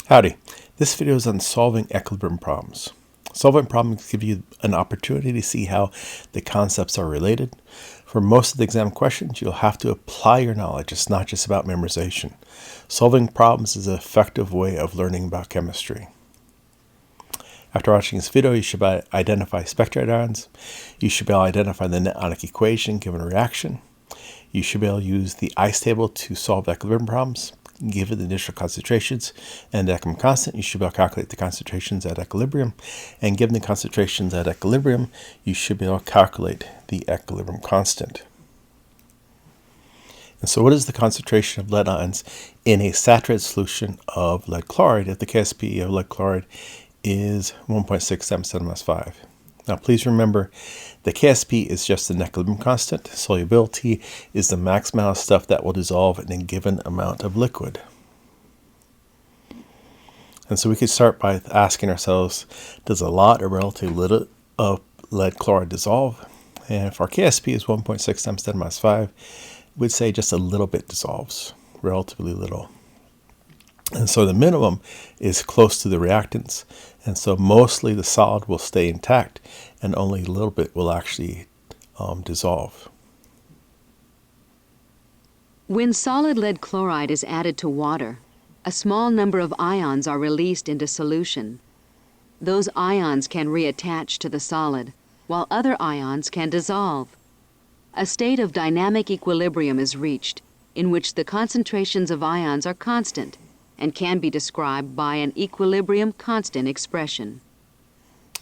Howdy. This video is on solving equilibrium problems. Solving problems give you an opportunity to see how the concepts are related. For most of the exam questions, you'll have to apply your knowledge. It's not just about memorization. Solving problems is an effective way of learning about chemistry. After watching this video, you should be able to identify spectrate ions. You should be able to identify the net ionic equation given a reaction. You should be able to use the ICE table to solve equilibrium problems. Given the initial concentrations and the equilibrium constant, you should be able to calculate the concentrations at equilibrium. And given the concentrations at equilibrium, you should be able to calculate the equilibrium constant. And so what is the concentration of lead ions in a saturated solution of lead chloride if the KSP of lead chloride is 1.6 times 10 to the minus 5? Now please remember, the KSP is just an equilibrium constant. Solubility is the max amount of stuff that will dissolve in a given amount of liquid. And so we could start by asking ourselves, does a lot or relatively little of lead chloride dissolve? And if our KSP is 1.6 times 10 to the minus 5, we'd say just a little bit dissolves, relatively little. And so the minimum is close to the reactants. And so mostly the solid will stay intact and only a little bit will actually dissolve. When solid lead chloride is added to water, a small number of ions are released into solution. Those ions can reattach to the solid, while other ions can dissolve. A state of dynamic equilibrium is reached, in which the concentrations of ions are constant and can be described by an equilibrium constant expression.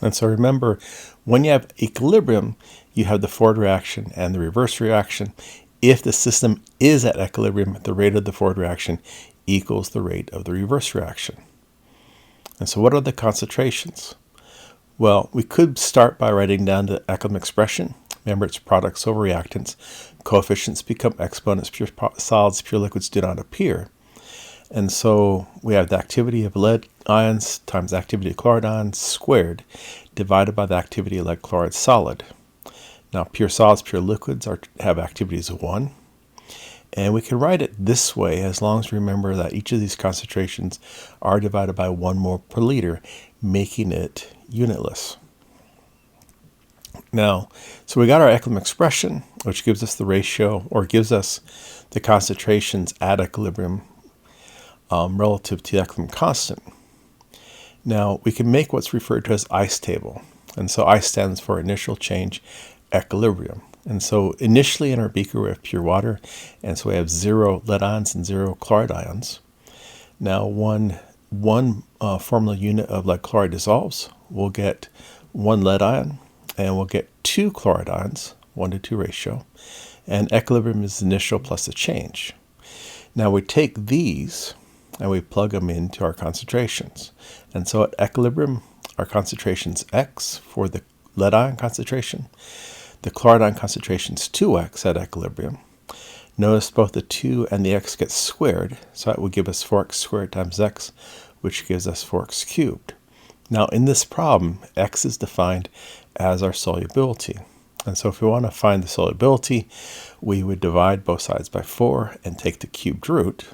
And so remember, when you have equilibrium, you have the forward reaction and the reverse reaction. If the system is at equilibrium, the rate of the forward reaction equals the rate of the reverse reaction. And so what are the concentrations? Well, we could start by writing down the equilibrium expression. Remember, it's products over reactants. Coefficients become exponents. Pure solids, pure liquids do not appear. And so we have the activity of lead ions times the activity of chloride ions squared divided by the activity of lead chloride solid. Now pure solids, pure liquids have activities of 1. And we can write it this way as long as we remember that each of these concentrations are divided by 1 mole per liter, making it unitless. Now, so we got our equilibrium expression, which gives us the ratio, or gives us the concentrations at equilibrium relative to the equilibrium constant. Now we can make what's referred to as ICE table. And so ICE stands for initial change equilibrium. And so initially in our beaker we have pure water, and so we have 0 lead ions and 0 chloride ions. Now one formula unit of lead chloride dissolves, we'll get 1 lead ion, and we'll get 2 chloride ions, 1:2 ratio. And equilibrium is initial plus the change. Now we take these and we plug them into our concentrations. And so at equilibrium, our concentration is X for the lead ion concentration. The chloride ion concentration is 2X at equilibrium. Notice both the 2 and the X get squared, so that would give us 4X squared times X, which gives us 4X cubed. Now in this problem, X is defined as our solubility. And so if we want to find the solubility, we would divide both sides by 4 and take the cubed root.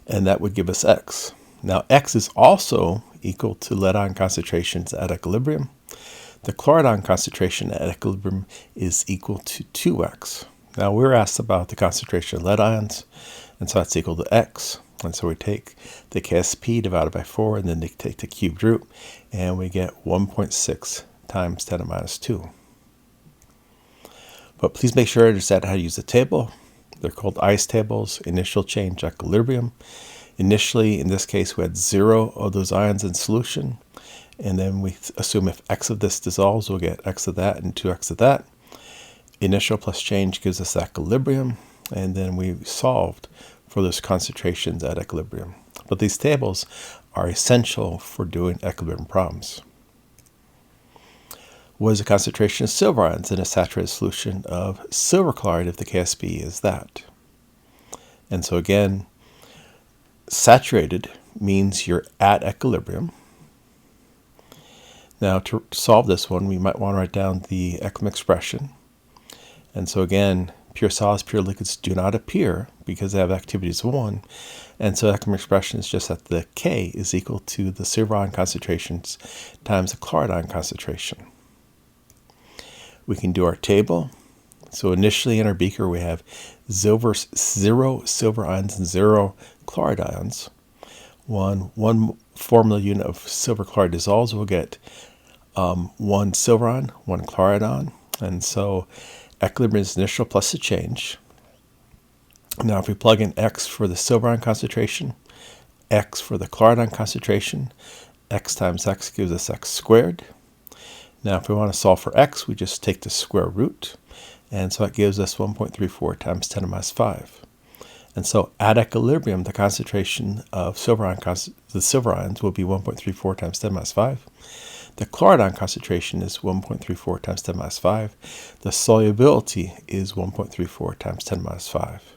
And that would give us X. Now X is also equal to lead ion concentrations at equilibrium. The chloride ion concentration at equilibrium is equal to 2X. Now we're asked about the concentration of lead ions, and so that's equal to X. And so we take the KSP divided by 4 and then take the cubed root, and we get 1.6 times 10 to the minus 2. But please make sure to understand how to use the table. They're called ICE tables, initial change equilibrium. Initially, in this case, we had 0 of those ions in solution. And then we assume if X of this dissolves, we'll get X of that and 2X of that. Initial plus change gives us equilibrium. And then we solved for those concentrations at equilibrium. But these tables are essential for doing equilibrium problems. What is the concentration of silver ions in a saturated solution of silver chloride if the KSP is that? And so again, saturated means you're at equilibrium. Now to solve this one, we might want to write down the equilibrium expression. And so again, pure solids, pure liquids do not appear because they have activities of 1. And so equilibrium expression is just that the K is equal to the silver ion concentrations times the chloride ion concentration. We can do our table. So initially in our beaker we have 0 silver ions and 0 chloride ions. One formula unit of silver chloride dissolves, we'll get 1 silver ion, 1 chloride ion. And so equilibrium is initial plus the change. Now if we plug in X for the silver ion concentration, X for the chloride ion concentration, X times X gives us X squared. Now if we want to solve for X, we just take the square root. And so that gives us 1.34 times 10 to the minus 5. And so at equilibrium, the concentration of the silver ions will be 1.34 times 10 to the minus 5. The chloride ion concentration is 1.34 times 10 to the minus 5. The solubility is 1.34 times 10 to the minus 5.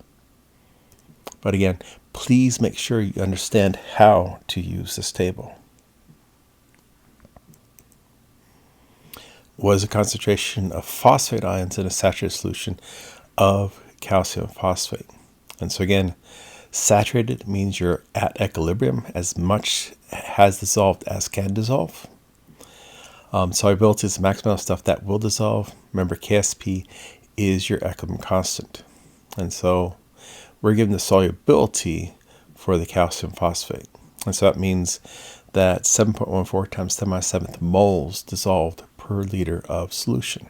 But again, please make sure you understand how to use this table. What is the concentration of phosphate ions in a saturated solution of calcium phosphate? And so again, saturated means you're at equilibrium, as much has dissolved as can dissolve. Solubility is the maximum amount of stuff that will dissolve. Remember, KSP is your equilibrium constant. And so we're given the solubility for the calcium phosphate. And so that means that 7.14 times 10 to the minus 7th moles dissolved per liter of solution.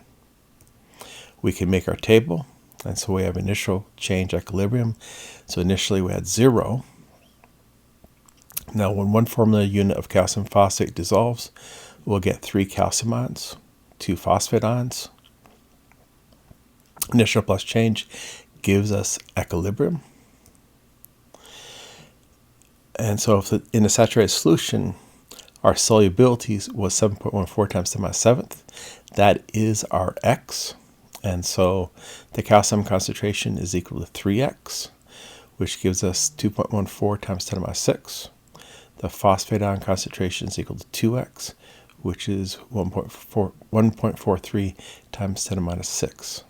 We can make our table, and so we have initial change equilibrium. So initially we had 0. Now when 1 formula unit of calcium phosphate dissolves, we'll get 3 calcium ions, 2 phosphate ions. Initial plus change gives us equilibrium. And so if in a saturated solution, our solubility was 7.14 times 10 to the minus 7th. That is our X. And so the calcium concentration is equal to 3X, which gives us 2.14 times 10 to the minus 6. The phosphate ion concentration is equal to 2X, which is 1.43 times 10 to the minus 6.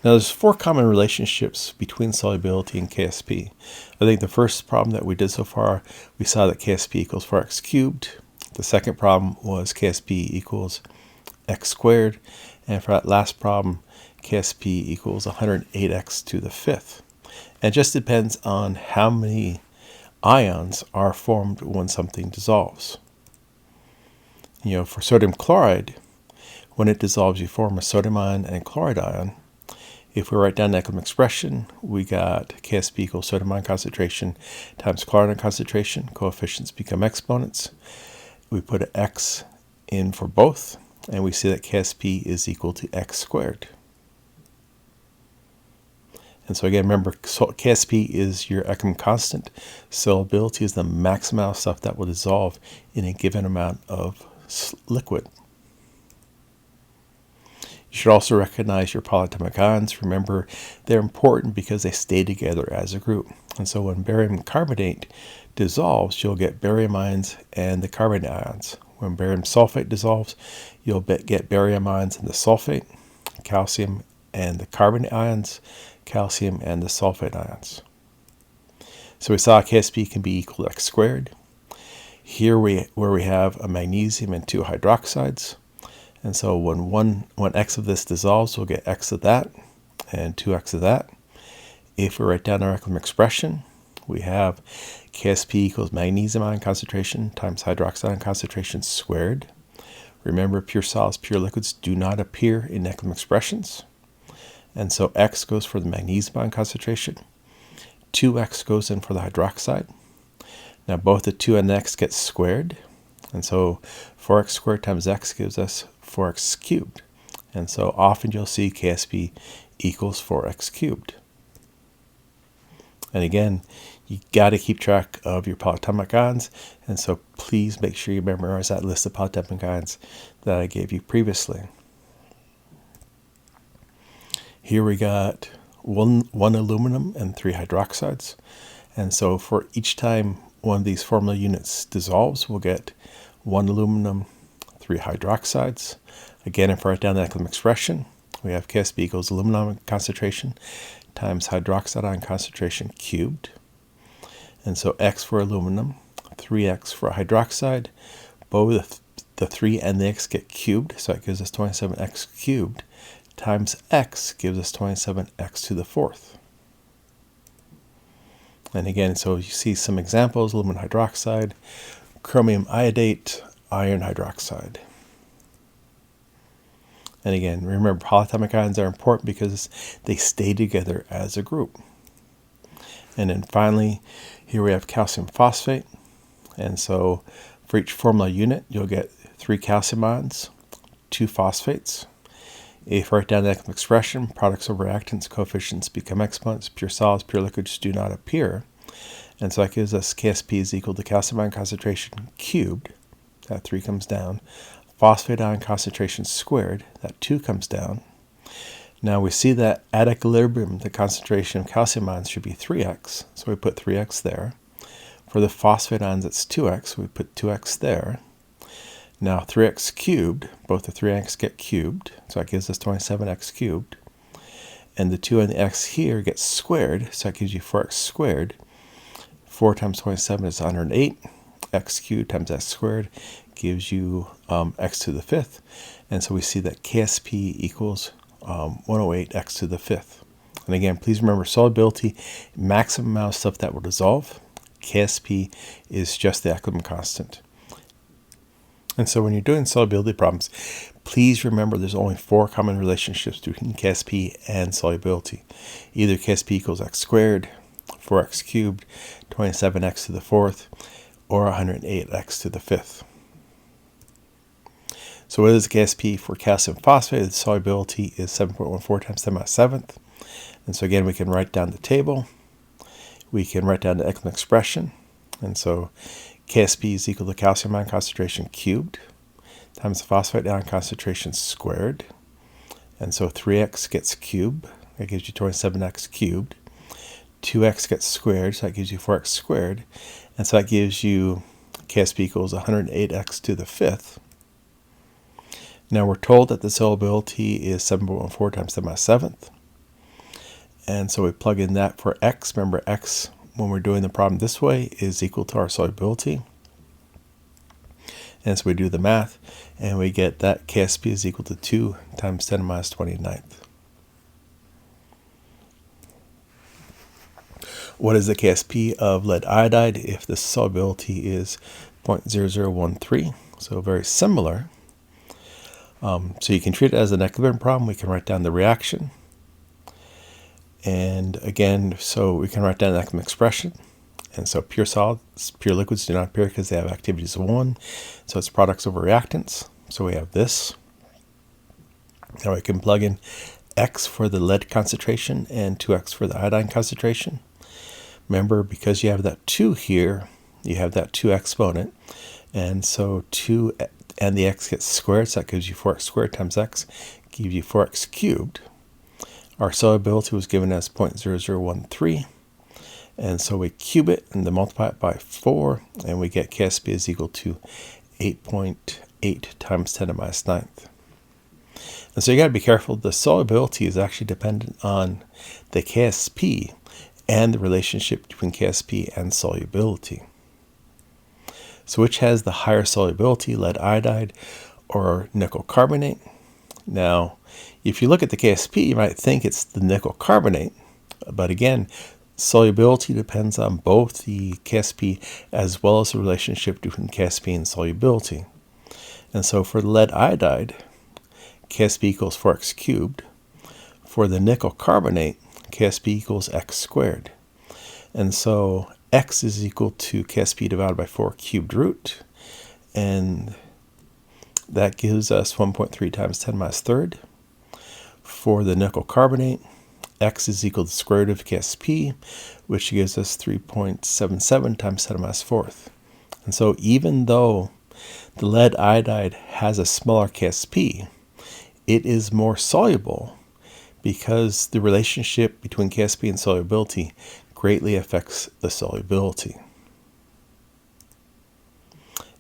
Now, there's 4 common relationships between solubility and KSP. I think the first problem that we did so far, we saw that KSP equals 4x cubed. The second problem was KSP equals x squared. And for that last problem, KSP equals 108x to the 5th. And it just depends on how many ions are formed when something dissolves. For sodium chloride, when it dissolves, you form a sodium ion and chloride ion. If we write down the equilibrium expression, we got KSP equals sodium ion concentration times chloride ion concentration. Coefficients become exponents. We put an x in for both, and we see that KSP is equal to x squared. And so again, remember, KSP is your equilibrium constant. Solubility is the maximum amount of stuff that will dissolve in a given amount of liquid. You should also recognize your polyatomic ions. Remember, they're important because they stay together as a group. And so when barium carbonate dissolves, you'll get barium ions and the carbonate ions. When barium sulfate dissolves, you'll get barium ions and the sulfate, calcium and the carbonate ions, calcium and the sulfate ions. So we saw KSP can be equal to x squared. Here where we have a magnesium and 2 hydroxides. And so when x of this dissolves, we'll get x of that and 2x of that. If we write down our equilibrium expression, we have KSP equals magnesium ion concentration times hydroxide ion concentration squared. Remember, pure solids, pure liquids do not appear in equilibrium expressions. And so x goes for the magnesium ion concentration. 2x goes in for the hydroxide. Now both the 2 and the x get squared. And so 4x squared times x gives us 4x cubed. And so often you'll see KSP equals 4x cubed. And again, you got to keep track of your polyatomic ions. And so please make sure you memorize that list of polyatomic ions that I gave you previously. Here we got one aluminum and 3 hydroxides. And so for each time one of these formula units dissolves, we'll get 1 aluminum, 3 hydroxides. Again, if I write down the equilibrium expression, we have KSP equals aluminum concentration times hydroxide ion concentration cubed. And so X for aluminum, 3X for hydroxide. Both the 3 and the X get cubed, so it gives us 27X cubed, times X gives us 27X to the 4th. And again, so you see some examples: aluminum hydroxide, chromium iodate, iron hydroxide. And again, remember, polyatomic ions are important because they stay together as a group. And then finally, here we have calcium phosphate. And so for each formula unit, you'll get 3 calcium ions, 2 phosphates. If you write down the chemical expression, products over reactants, coefficients become exponents, pure solids, pure liquids do not appear. And so that gives us KSP is equal to calcium ion concentration cubed, that 3 comes down, phosphate ion concentration squared, that 2 comes down. Now we see that at equilibrium, the concentration of calcium ions should be 3x, so we put 3x there. For the phosphate ions, it's 2x, so we put 2x there. Now 3x cubed, both the 3 and x get cubed, so that gives us 27x cubed. And the 2 and the x here get squared, so that gives you 4x squared. 4 times 27 is 108. X cubed times x squared gives you x to the 5th. And so we see that KSP equals 108 x to the 5th. And again, please remember, solubility, maximum amount of stuff that will dissolve. KSP is just the equilibrium constant. And so when you're doing solubility problems, please remember there's only 4 common relationships between KSP and solubility. Either KSP equals x squared, 4x cubed, 27x to the 4th, or 108x to the 5th. So what is KSP for calcium phosphate? The solubility is 7.14 times 10 to the 7th. And so again, we can write down the table. We can write down the equilibrium expression. And so KSP is equal to calcium ion concentration cubed times the phosphate ion concentration squared. And so 3x gets cubed. That gives you 27x cubed. 2x gets squared, so that gives you 4x squared. And so that gives you KSP equals 108x to the 5th. Now we're told that the solubility is 7.14 times 10 to the 7th. And so we plug in that for x. Remember, x, when we're doing the problem this way, is equal to our solubility. And so we do the math, and we get that KSP is equal to 2 times 10 to the -29th. What is the KSP of lead iodide if the solubility is 0.0013? So very similar. So you can treat it as an equilibrium problem. We can write down the reaction. And again, so we can write down the equilibrium expression. And so pure solids, pure liquids do not appear because they have activities of 1. So it's products over reactants. So we have this. Now we can plug in x for the lead concentration and 2x for the iodine concentration. Remember, because you have that 2 here, you have that 2 exponent. And so 2 and the x gets squared, so that gives you 4x squared times x, gives you 4x cubed. Our solubility was given as 0.0013. And so we cube it and then multiply it by 4, and we get KSP is equal to 8.8 times 10 to the -9th. And so you got to be careful. The solubility is actually dependent on the KSP and the relationship between KSP and solubility. So which has the higher solubility, lead iodide or nickel carbonate? Now, if you look at the KSP, you might think it's the nickel carbonate. But again, solubility depends on both the KSP as well as the relationship between KSP and solubility. And so for lead iodide, KSP equals 4x cubed. For the nickel carbonate, KSP equals x squared. And so x is equal to KSP divided by 4 cubed root. And that gives us 1.3 times 10 to the -3rd. For the nickel carbonate, x is equal to the square root of KSP, which gives us 3.77 times 10 to the -4th. And so even though the lead iodide has a smaller KSP, it is more soluble because the relationship between KSP and solubility greatly affects the solubility.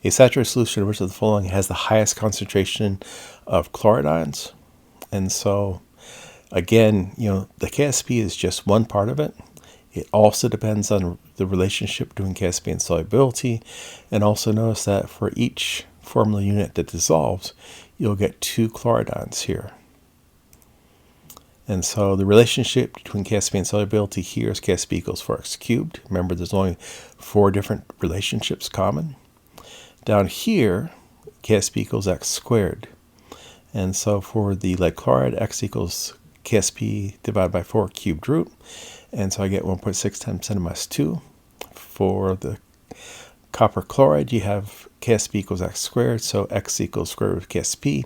A saturated solution of which of the following has the highest concentration of chloride ions? And so Again, the KSP is just one part of it. It also depends on the relationship between KSP and solubility. And also notice that for each formula unit that dissolves, you'll get 2 chloride ions here. And so the relationship between KSP and solubility here is KSP equals 4x cubed. Remember, there's only 4 different relationships common. Down here, KSP equals x squared. And so for the lead chloride, x equals KSP divided by 4 cubed root. And so I get 1.6 times 10 to the minus 2. For the copper chloride, you have KSP equals x squared, so x equals square root of KSP,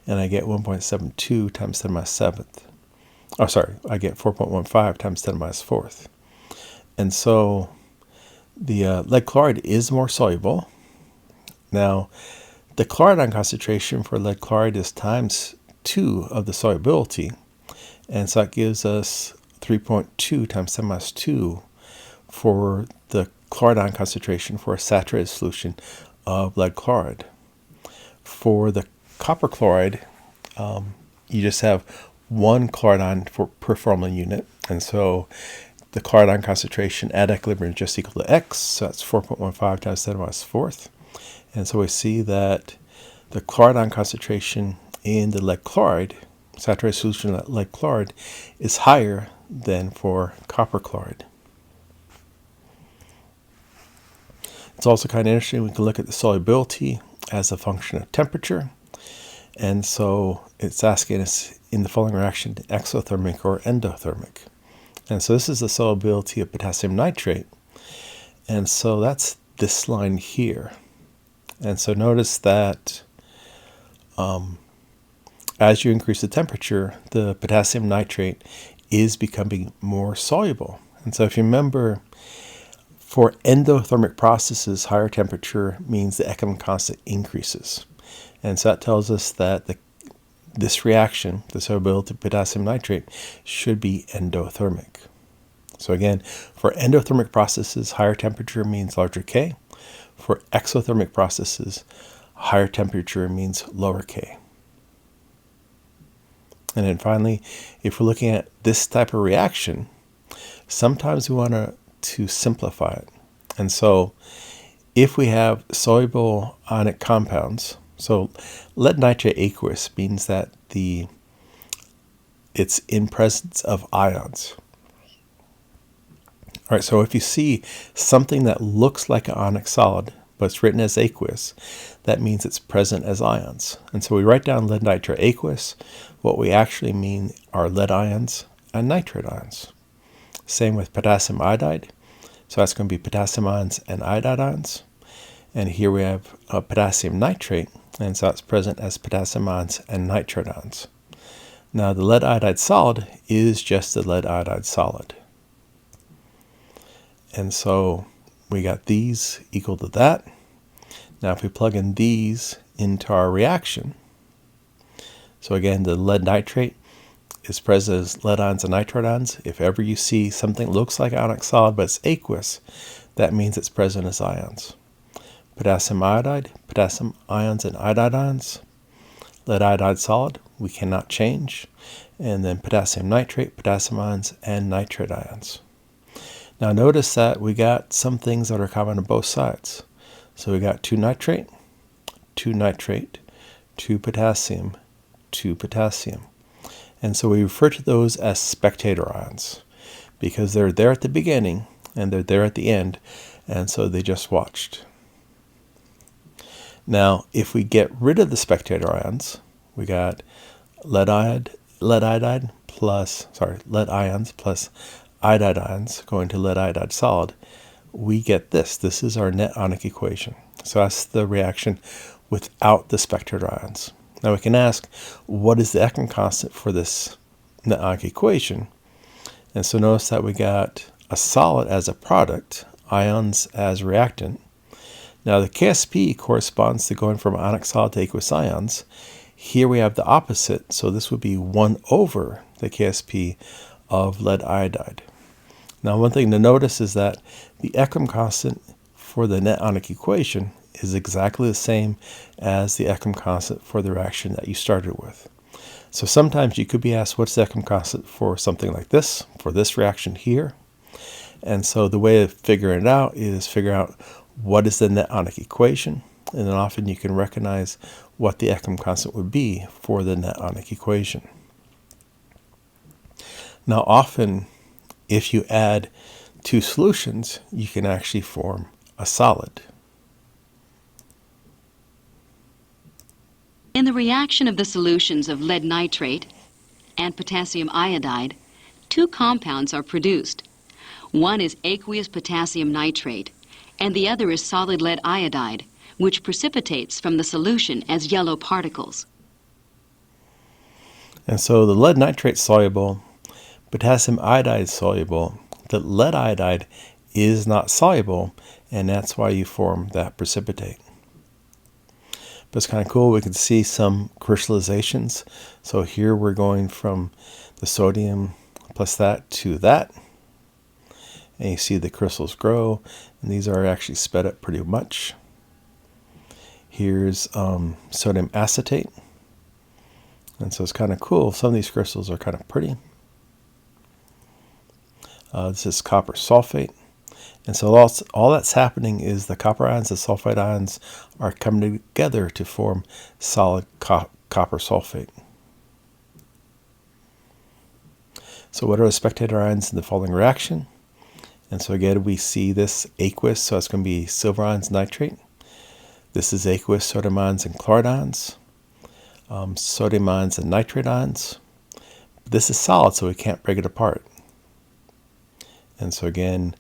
and I get 1.72 times 10 to the minus 7th. Oh, sorry, I get 4.15 times 10 to the minus 4th. And so the lead chloride is more soluble. Now, the chloride ion concentration for lead chloride is times 2 of the solubility, and so that gives us 3.2 times 10 to the minus 2 for the chloride ion concentration for a saturated solution of lead chloride. For the copper chloride, you just have 1 chloride ion per formula unit, and so the chloride ion concentration at equilibrium is just equal to x, so that's 4.15 times 10 to the minus 4th. And so we see that the chloride ion concentration in the lead chloride, saturated solution of lead chloride, is higher than for copper chloride. It's also kind of interesting, we can look at the solubility as a function of temperature. And so it's asking us in the following reaction, exothermic or endothermic. And so this is the solubility of potassium nitrate. And so that's this line here. And so notice that as you increase the temperature, the potassium nitrate is becoming more soluble. And so if you remember, for endothermic processes, higher temperature means the economic constant increases. And so that tells us that this reaction, the solubility of potassium nitrate, should be endothermic. So again, for endothermic processes, higher temperature means larger K. For exothermic processes, higher temperature means lower K. And then finally, if we're looking at this type of reaction, sometimes we want to simplify it. And so if we have soluble ionic compounds, so lead nitrate aqueous means that it's in presence of ions. All right, so if you see something that looks like an ionic solid, but it's written as aqueous, that means it's present as ions. And so we write down lead nitrate aqueous. What we actually mean are lead ions and nitrate ions. Same with potassium iodide. So that's going to be potassium ions and iodide ions. And here we have potassium nitrate, and so it's present as potassium ions and nitrate ions. Now the lead iodide solid is just the lead iodide solid. And so we got these equal to that. Now if we plug in these into our reaction, so again, the lead nitrate is present as lead ions and nitrate ions. If ever you see something that looks like ionic solid but it's aqueous, that means it's present as ions. Potassium iodide, potassium ions and iodide ions. Lead iodide solid, we cannot change. And then potassium nitrate, potassium ions, and nitrate ions. Now notice that we got some things that are common on both sides. So we got 2 nitrate, 2 nitrate, 2 potassium, 2 potassium. And so we refer to those as spectator ions because they're there at the beginning and they're there at the end, and so they just watched. Now, if we get rid of the spectator ions, we got lead ions plus iodide ions going to lead iodide solid. We get this. This is our net ionic equation. So that's the reaction without the spectator ions. Now we can ask, what is the economic constant for this net ionic equation? And so notice that we got a solid as a product, ions as reactant. Now the KSP corresponds to going from ionic solid to aqueous ions. Here we have the opposite, so this would be 1 over the KSP of lead iodide. Now one thing to notice is that the economic constant for the net ionic equation is exactly the same as the economic constant for the reaction that you started with. So sometimes you could be asked, what's the Ekman constant for something like this, for this reaction here? And so the way of figuring it out is figure out what is the net ionic equation, and then often you can recognize what the Ekman constant would be for the net ionic equation. Now often, if you add two solutions, you can actually form a solid. In the reaction of the solutions of lead nitrate and potassium iodide, two compounds are produced. One is aqueous potassium nitrate, and the other is solid lead iodide, which precipitates from the solution as yellow particles. And so the lead nitrate is soluble, potassium iodide is soluble, the lead iodide is not soluble, and that's why you form that precipitate. But it's kind of cool. We can see some crystallizations. So here we're going from the sodium plus that to that. And you see the crystals grow. And these are actually sped up pretty much. Here's sodium acetate. And so it's kind of cool. Some of these crystals are kind of pretty. This is copper sulfate. And so all that's happening is the copper ions and sulfide ions are coming together to form solid copper sulfate. So what are the spectator ions in the following reaction? And so again, we see this aqueous, so it's going to be silver ions nitrate. This is aqueous sodium ions and chloride ions, sodium ions and nitrate ions. This is solid, so we can't break it apart. And so again,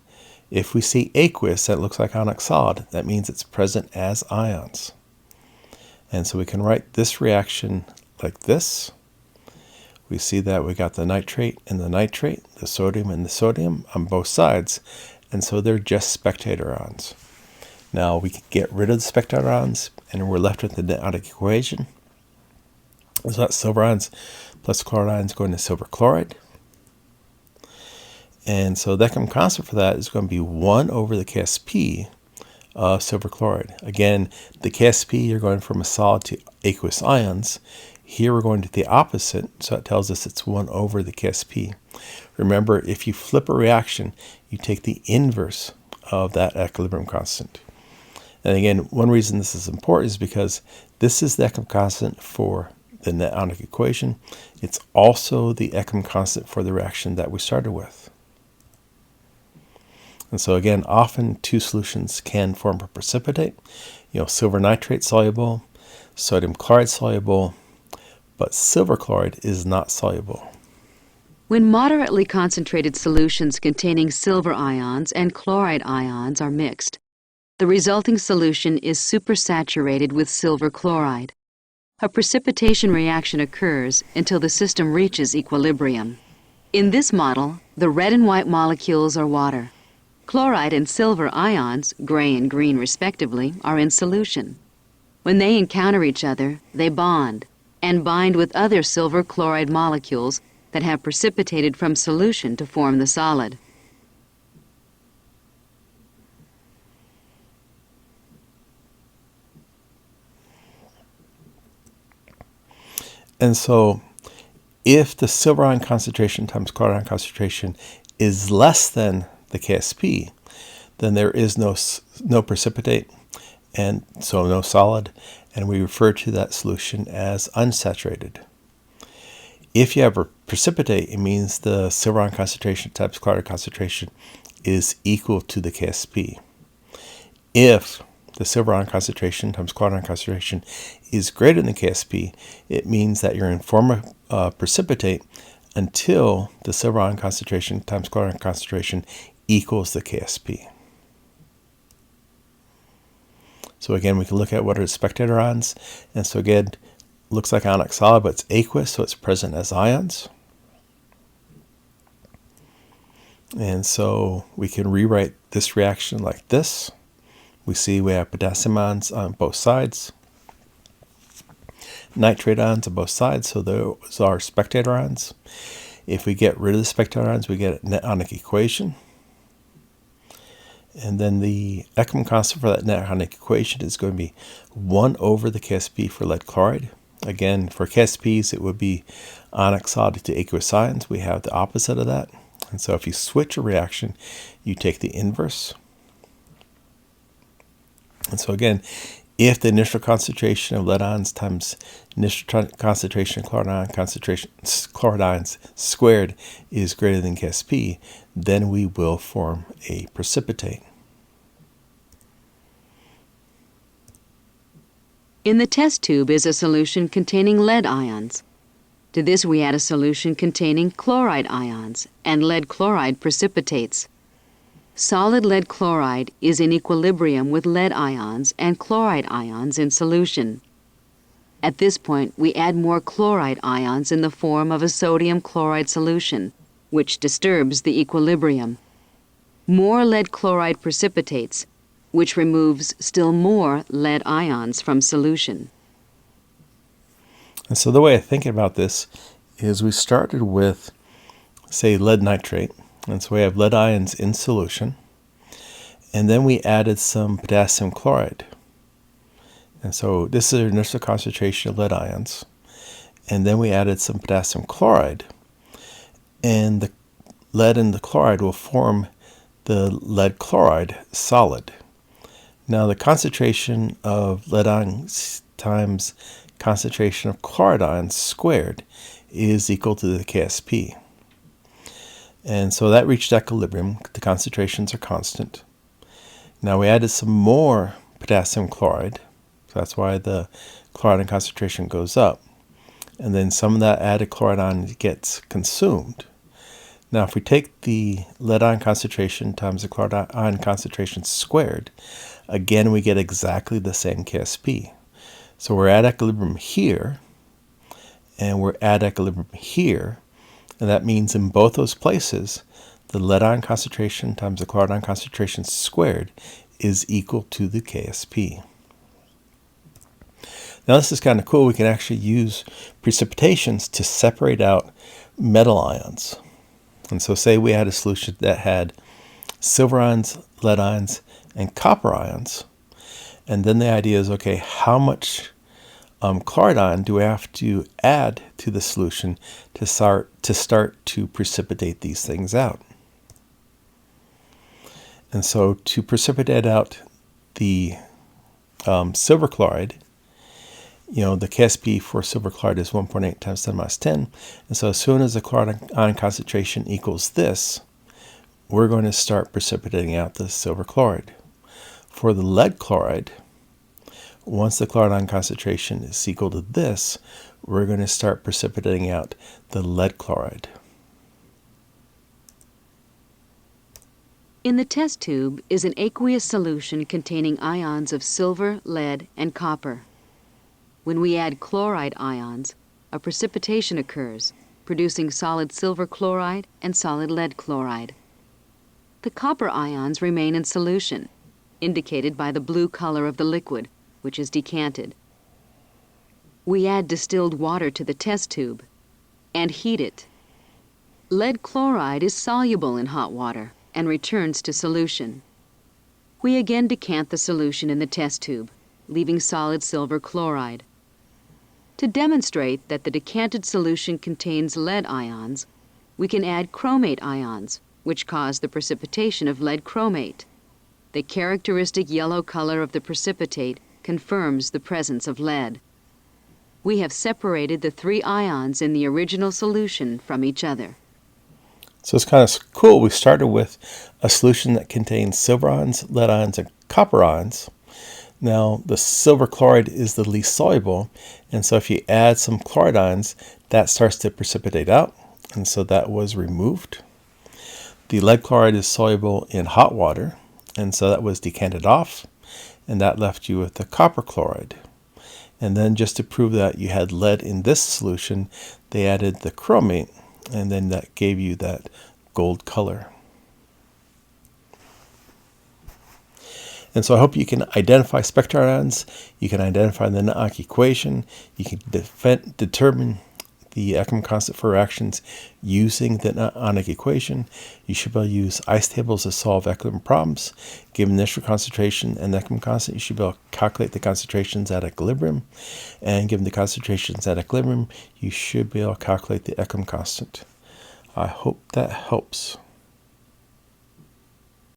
if we see aqueous that looks like ionic solid, that means it's present as ions. And so we can write this reaction like this. We see that we got the nitrate and the nitrate, the sodium and the sodium on both sides. And so they're just spectator ions. Now we can get rid of the spectator ions and we're left with the net ionic equation. So that's silver ions plus chloride ions going to silver chloride. And so the Ekman constant for that is going to be 1 over the Ksp of silver chloride. Again, the Ksp, you're going from a solid to aqueous ions. Here we're going to the opposite, so it tells us it's 1 over the Ksp. Remember, if you flip a reaction, you take the inverse of that equilibrium constant. And again, one reason this is important is because this is the Ekman constant for the net ionic equation. It's also the Ekman constant for the reaction that we started with. And so again, often two solutions can form a precipitate. Silver nitrate soluble, sodium chloride soluble, but silver chloride is not soluble. When moderately concentrated solutions containing silver ions and chloride ions are mixed, the resulting solution is supersaturated with silver chloride. A precipitation reaction occurs until the system reaches equilibrium. In this model, the red and white molecules are water. Chloride and silver ions, gray and green respectively, are in solution. When they encounter each other, they bond, and bind with other silver chloride molecules that have precipitated from solution to form the solid. And so if the silver ion concentration times chloride ion concentration is less than the Ksp, then there is no precipitate, and so no solid, and we refer to that solution as unsaturated. If you have a precipitate, it means the silver ion concentration times chloride concentration is equal to the Ksp. If the silver ion concentration times chloride ion concentration is greater than Ksp, it means that you're in form of precipitate until the silver ion concentration times chloride ion concentration equals the Ksp. So again, we can look at what are the spectator ions. And so again, looks like ionic solid, but it's aqueous, so it's present as ions. And so we can rewrite this reaction like this. We see we have potassium ions on both sides, nitrate ions on both sides, so those are spectator ions. If we get rid of the spectator ions, we get a net ionic equation. And then the Ekman constant for that net ionic equation is going to be 1 over the Ksp for lead chloride. Again, for KSPs, it would be ionic solid to aqueous ions. We have the opposite of that. And so if you switch a reaction, you take the inverse. And so again, if the initial concentration of lead ions times initial concentration of chloride ions squared is greater than KSP, then we will form a precipitate. In the test tube is a solution containing lead ions. To this we add a solution containing chloride ions, and lead chloride precipitates. Solid lead chloride is in equilibrium with lead ions and chloride ions in solution. At this point, we add more chloride ions in the form of a sodium chloride solution, which disturbs the equilibrium. More lead chloride precipitates, which removes still more lead ions from solution. And so the way of thinking about this is we started with, say, lead nitrate. And so we have lead ions in solution. And then we added some potassium chloride. And so this is our initial concentration of lead ions. And then we added some potassium chloride. And the lead and the chloride will form the lead chloride solid. Now the concentration of lead ions times concentration of chloride ions squared is equal to the KSP. And so that reached equilibrium. The concentrations are constant. Now we added some more potassium chloride. So that's why the chloride ion concentration goes up. And then some of that added chloride ion gets consumed. Now if we take the lead ion concentration times the chloride ion concentration squared, again we get exactly the same KSP. So we're at equilibrium here, and we're at equilibrium here. And that means in both those places, the lead ion concentration times the chloride ion concentration squared is equal to the KSP. Now this is kind of cool. We can actually use precipitations to separate out metal ions. And so say we had a solution that had silver ions, lead ions, and copper ions. And then the idea is, okay, how much chloride ion do we have to add to the solution to start to precipitate these things out? And so to precipitate out the silver chloride, the KSP for silver chloride is 1.8 times 10 minus 10. And so as soon as the chloride ion concentration equals this, we're going to start precipitating out the silver chloride. For the lead chloride, once the chloride ion concentration is equal to this, we're going to start precipitating out the lead chloride. In the test tube is an aqueous solution containing ions of silver, lead, and copper. When we add chloride ions, a precipitation occurs, producing solid silver chloride and solid lead chloride. The copper ions remain in solution, indicated by the blue color of the liquid, which is decanted. We add distilled water to the test tube and heat it. Lead chloride is soluble in hot water and returns to solution. We again decant the solution in the test tube, leaving solid silver chloride. To demonstrate that the decanted solution contains lead ions, we can add chromate ions, which cause the precipitation of lead chromate. The characteristic yellow color of the precipitate confirms the presence of lead. We have separated the three ions in the original solution from each other. So it's kind of cool. We started with a solution that contains silver ions, lead ions, and copper ions. Now, the silver chloride is the least soluble, and so if you add some chloride ions, that starts to precipitate out, and so that was removed. The lead chloride is soluble in hot water, and so that was decanted off, and that left you with the copper chloride. And then just to prove that you had lead in this solution, they added the chromate, and then that gave you that gold color. And so I hope you can identify spectral ions, you can identify the ionic equation, you can determine the equilibrium constant for reactions using the ionic equation. You should be able to use ice tables to solve equilibrium problems. Given initial concentration and the equilibrium constant, you should be able to calculate the concentrations at equilibrium. And given the concentrations at equilibrium, you should be able to calculate the equilibrium constant. I hope that helps.